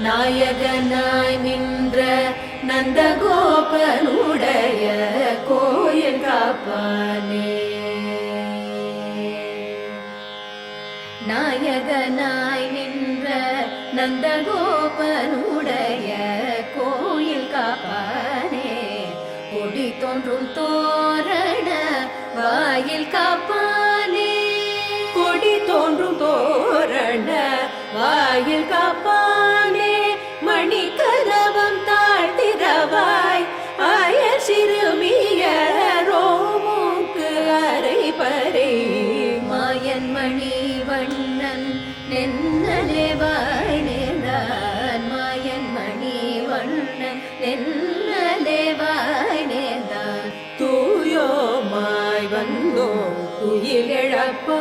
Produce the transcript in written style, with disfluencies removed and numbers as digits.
நாயகனாய் நின்ற நந்தகோபனுடைய கோயில் காப்பானே. நாயகனாய் நின்ற நந்தகோபனுடைய கோயில் காப்பானே. கொடி தோன்றும் தோரண வாயில் காப்பானே. கொடி தோன்றும் தோரண வாயில் காப்பானே. மணி கதவம் தாழ்த்திரவாய் ஆய சிறுமிய ரோமுக்கு அரை பறை மாயன் மணி வண்ணன் நென்னலேவாய் நேர்ந்தான். மாயன் மணி வண்ணன் நென்னலேவாய் நேர்ந்தான். தூயோமாய் வந்தோ துயில் எழப்பா